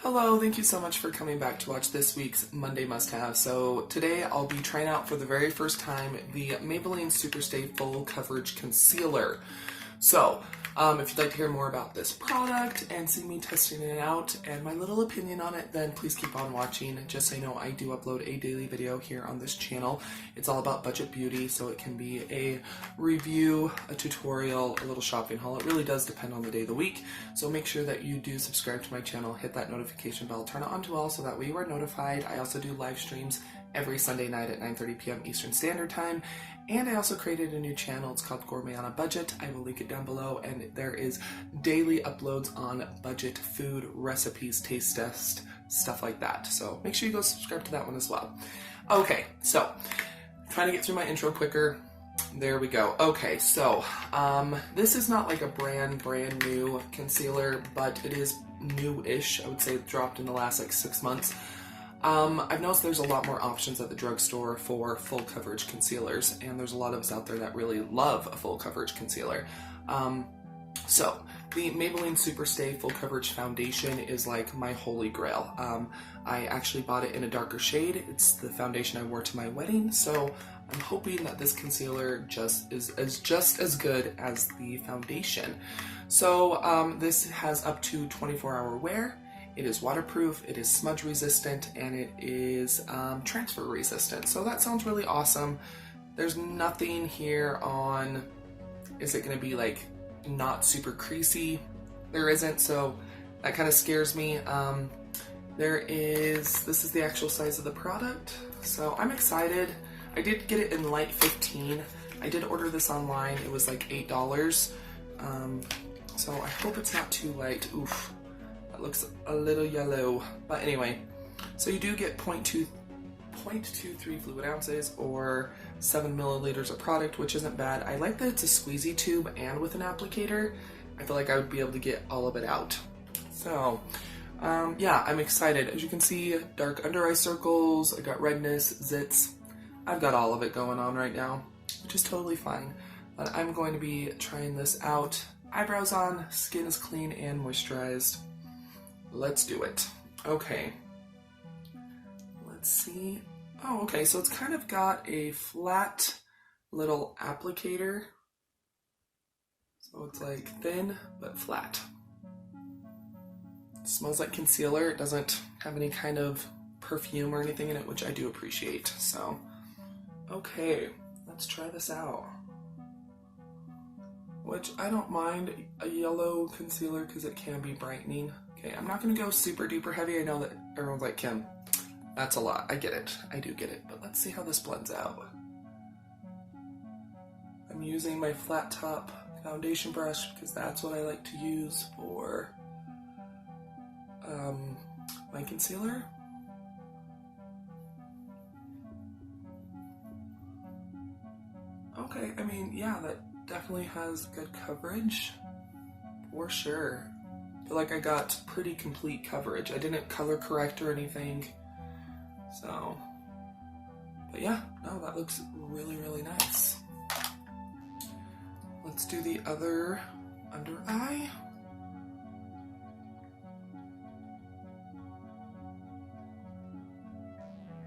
Hello, thank you so much for coming back to watch this week's Monday Must-Have. So today I'll be trying out for the very first time the Maybelline Superstay Full Coverage Concealer. So, if you'd like to hear more about this product and see me testing it out and my little opinion on it, then please keep on watching. Just so you know, I do upload a daily video here on this channel. It's all about budget beauty, so it can be a review, a tutorial, a little shopping haul. It really does depend on the day of the week. So make sure that you do subscribe to my channel, hit that notification bell, turn it on to all so that way you are notified. I also do live streams every Sunday night at 9:30 p.m. Eastern Standard Time. And I also created a new channel. It's called Gourmet on a Budget. I will link it down below, and there is daily uploads on budget food, recipes, taste test, stuff like that. So make sure you go subscribe to that one as well. Okay, so trying to get through my intro quicker. There we go. Okay, so this is not like a brand new concealer, but it is new-ish. I would say it dropped in the last like 6 months. I've noticed there's a lot more options at the drugstore for full coverage concealers, and there's a lot of us out there that really love a full coverage concealer. So the Maybelline Superstay Full Coverage Foundation is like my holy grail. I actually bought it in a darker shade. It's the foundation I wore to my wedding, so I'm hoping that this concealer is just as good as the foundation. So this has up to 24-hour wear. It is waterproof, it is smudge resistant, and it is transfer resistant. So that sounds really awesome. There's nothing here on, is it going to be like not super creasy? There isn't, so that kind of scares me. This is the actual size of the product, so I'm excited. I did get it in light 15. I did order this online. It was like $8. So I hope it's not too light. Oof. Looks a little yellow, but anyway, so you do get 0.23 fluid ounces or 7 milliliters of product, which isn't bad. I like that it's a squeezy tube and with an applicator. I feel like I would be able to get all of it out. So yeah, I'm excited. As you can see, dark under eye circles, I got redness, zits. I've got all of it going on right now, which is totally fine. But I'm going to be trying this out. Eyebrows on, skin is clean and moisturized. Let's do it. Okay. Let's see. Oh, okay, so it's kind of got a flat little applicator. So it's like thin, but flat. It smells like concealer. It doesn't have any kind of perfume or anything in it, which I do appreciate. So, okay, let's try this out. Which I don't mind a yellow concealer because it can be brightening. Okay, I'm not going to go super duper heavy. I know that everyone's like, Kim, that's a lot. I get it. I do get it. But let's see how this blends out. I'm using my flat top foundation brush because that's what I like to use for my concealer. Okay, I mean, yeah, that definitely has good coverage, for sure. I feel like I got pretty complete coverage. I didn't color correct or anything, so, but yeah, no, that looks really, really nice. Let's do the other under eye.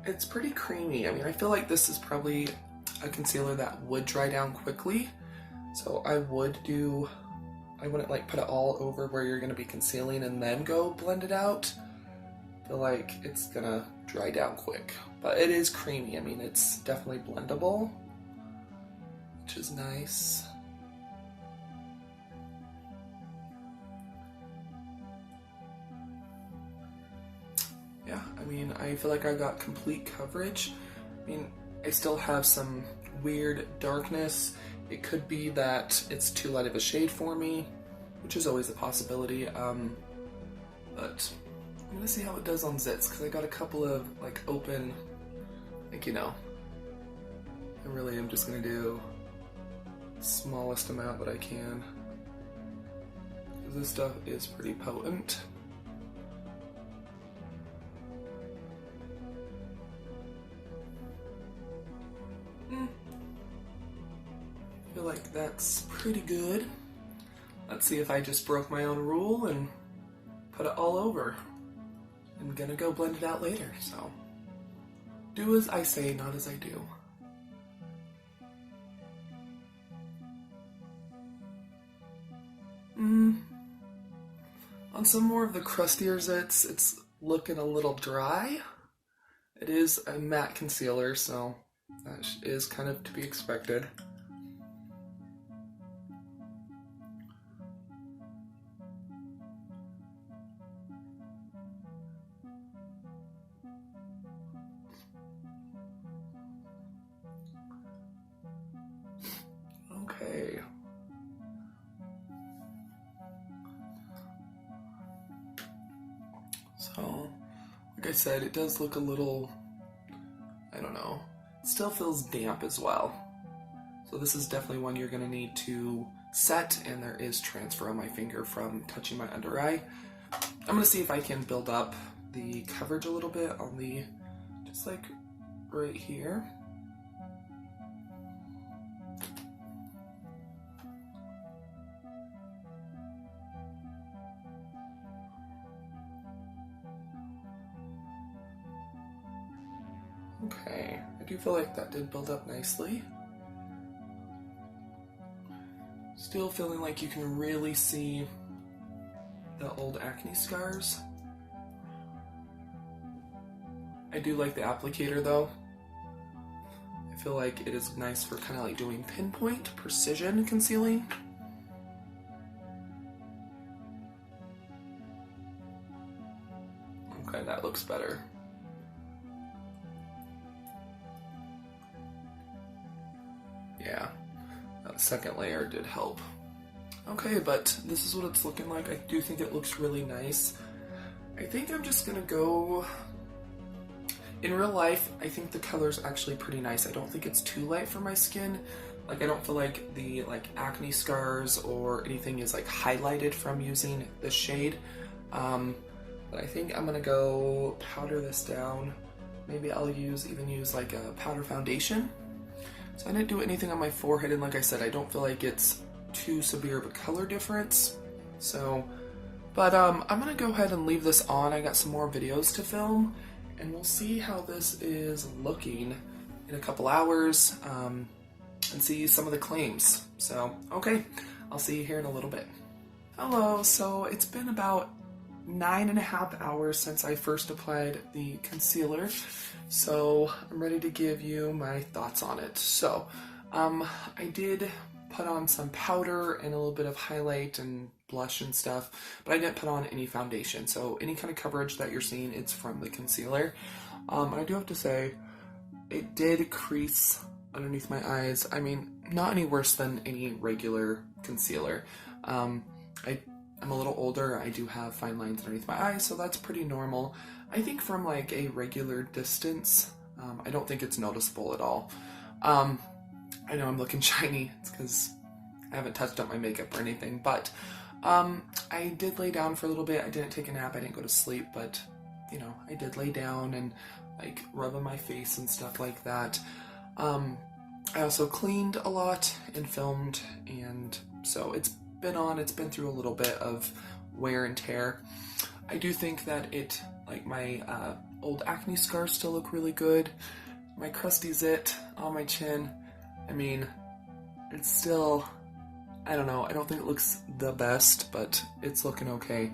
It's pretty creamy. I mean, I feel like this is probably a concealer that would dry down quickly. So I wouldn't like put it all over where you're going to be concealing and then go blend it out. I feel like it's going to dry down quick. But it is creamy. I mean, it's definitely blendable, which is nice. Yeah, I mean, I feel like I got complete coverage. I mean, I still have some weird darkness. It could be that it's too light of a shade for me, which is always a possibility, but I'm gonna see how it does on zits, because I got a couple of like open, like, you know, I really am just gonna do the smallest amount that I can, because this stuff is pretty potent. I feel like that's pretty good. Let's see if I just broke my own rule and put it all over. I'm gonna go blend it out later, so do as I say, not as I do. On some more of the crustier zits, it's looking a little dry. It is a matte concealer, so that is kind of to be expected. Okay. So, like I said, it does look a little, I don't know, it still feels damp as well. So this is definitely one you're gonna need to set, and there is transfer on my finger from touching my under eye. I'm gonna see if I can build up the coverage a little bit on the, just like right here. Okay, I do feel like that did build up nicely. Still feeling like you can really see the old acne scars. I do like the applicator though. I feel like it is nice for kind of like doing pinpoint, precision concealing. Okay, that looks better. Yeah, that second layer did help. Okay, but this is what it's looking like. I do think it looks really nice. I think I'm just gonna go, in real life, I think the color's actually pretty nice. I don't think it's too light for my skin. Like, I don't feel like the acne scars or anything is like highlighted from using this shade. But I think I'm gonna go powder this down. Maybe I'll even use like a powder foundation. So I didn't do anything on my forehead, and like I said, I don't feel like it's too severe of a color difference. So, but I'm gonna go ahead and leave this on. I got some more videos to film, and we'll see how this is looking in a couple hours, and see some of the claims. So, okay, I'll see you here in a little bit. Hello, so it's been about 9.5 hours since I first applied the concealer, so I'm ready to give you my thoughts on it. So, I did put on some powder and a little bit of highlight and blush and stuff, but I didn't put on any foundation, so any kind of coverage that you're seeing, it's from the concealer. I do have to say, it did crease underneath my eyes. I mean, not any worse than any regular concealer. I'm a little older, I do have fine lines underneath my eyes, so that's pretty normal. I think from like a regular distance, I don't think it's noticeable at all. I know I'm looking shiny, it's because I haven't touched up my makeup or anything, but I did lay down for a little bit. I didn't take a nap, I didn't go to sleep, but you know, I did lay down and like rub on my face and stuff like that. I also cleaned a lot and filmed, and so it's been through a little bit of wear and tear. I do think that like my old acne scars still look really good. My crusty zit on my chin, I mean, it's still, I don't know, I don't think it looks the best, but it's looking okay.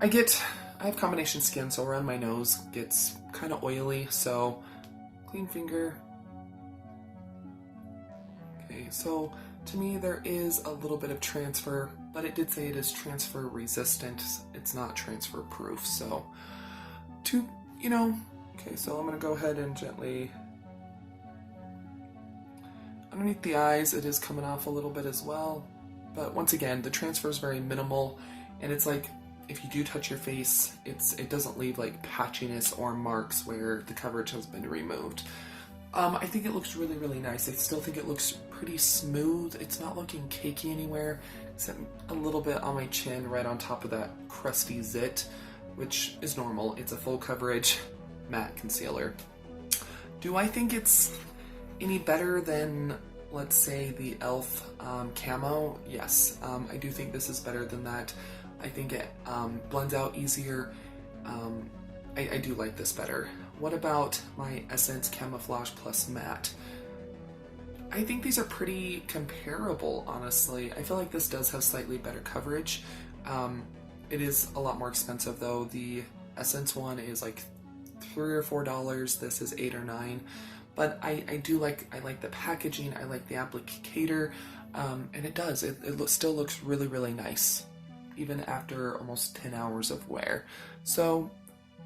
I have combination skin, so around my nose gets kind of oily, so clean finger. Okay, so to me there is a little bit of transfer, but it did say it is transfer resistant. It's not transfer proof, so okay, so I'm gonna go ahead and gently underneath the eyes. It is coming off a little bit as well, but once again, the transfer is very minimal, and it's like if you do touch your face, it doesn't leave like patchiness or marks where the coverage has been removed. I think it looks really, really nice. I still think it looks pretty smooth. It's not looking cakey anywhere, except a little bit on my chin right on top of that crusty zit, which is normal. It's a full coverage matte concealer. Do I think it's any better than, let's say, the e.l.f. Camo? Yes, I do think this is better than that. I think it blends out easier. I do like this better. What about my Essence Camouflage Plus Matte? I think these are pretty comparable, honestly. I feel like this does have slightly better coverage. It is a lot more expensive though. The Essence one is like $3 or $4. This is $8 or $9. But I like the packaging. I like the applicator, and it still looks really, really nice, even after almost 10 hours of wear. So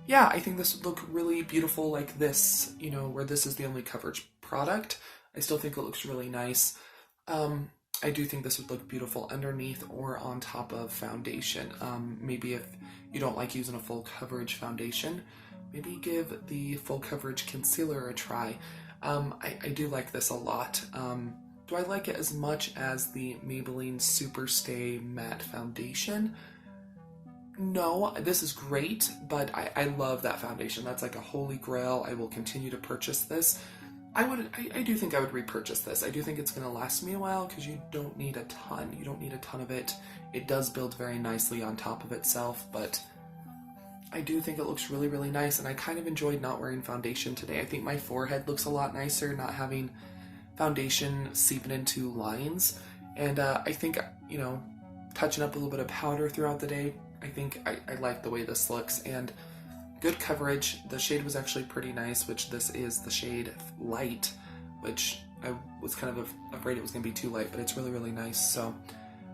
yeah, I think this would look really beautiful like this, you know, where this is the only coverage product. I still think it looks really nice. I do think this would look beautiful underneath or on top of foundation. Maybe if you don't like using a full coverage foundation, maybe give the full coverage concealer a try. I do like this a lot. Do I like it as much as the Maybelline Superstay Matte Foundation? No, this is great, but I love that foundation. That's like a holy grail. I will continue to purchase this. I do think I would repurchase this. I do think it's going to last me a while because you don't need a ton. You don't need a ton of it. It does build very nicely on top of itself, but I do think it looks really, really nice, and I kind of enjoyed not wearing foundation today. I think my forehead looks a lot nicer not having foundation seeping into lines, and I think, you know, touching up a little bit of powder throughout the day, I think I like the way this looks, and good coverage. The shade was actually pretty nice, which this is the shade Light, which I was kind of afraid it was going to be too light, but it's really, really nice. So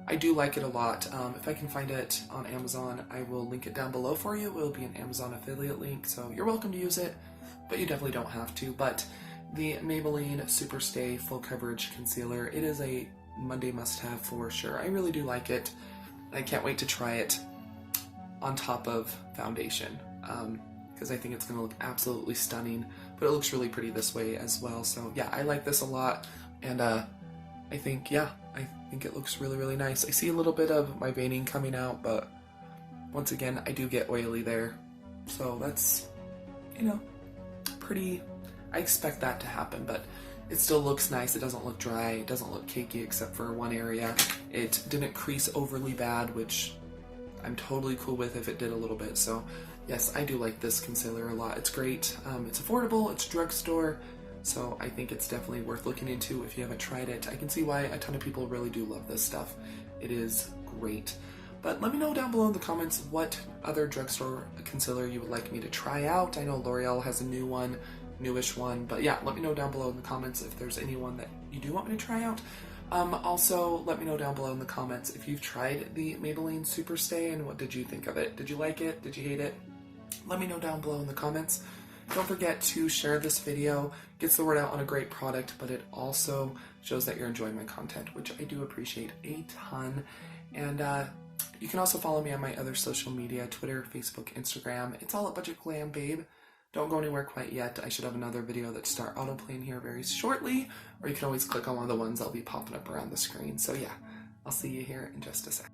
I do like it a lot. If I can find it on Amazon, I will link it down below for you. It will be an Amazon affiliate link, so you're welcome to use it, but you definitely don't have to. But the Maybelline Superstay Full Coverage Concealer, it is a Monday must-have for sure. I really do like it. I can't wait to try it on top of foundation, because I think it's going to look absolutely stunning, but it looks really pretty this way as well. So yeah, I like this a lot, and I think it looks really, really nice. I see a little bit of my veining coming out, but once again, I do get oily there, so that's, you know, pretty, I expect that to happen, but it still looks nice. It doesn't look dry, it doesn't look cakey except for one area. It didn't crease overly bad, which I'm totally cool with if it did a little bit. So yes, I do like this concealer a lot. It's great. It's affordable, it's drugstore, so I think it's definitely worth looking into if you haven't tried it. I can see why a ton of people really do love this stuff. It is great. But let me know down below in the comments what other drugstore concealer you would like me to try out. I know L'Oreal has a new one, newish one, but yeah, let me know down below in the comments if there's anyone that you do want me to try out. Also, let me know down below in the comments if you've tried the Maybelline Superstay and what did you think of it. Did you like it? Did you hate it? Let me know down below in the comments. Don't forget to share this video. Gets the word out on a great product, but it also shows that you're enjoying my content, which I do appreciate a ton. And you can also follow me on my other social media, Twitter, Facebook, Instagram. It's all at Budget Glam Babe. Don't go anywhere quite yet. I should have another video that start autoplaying here very shortly, or you can always click on one of the ones that'll be popping up around the screen. So yeah, I'll see you here in just a sec.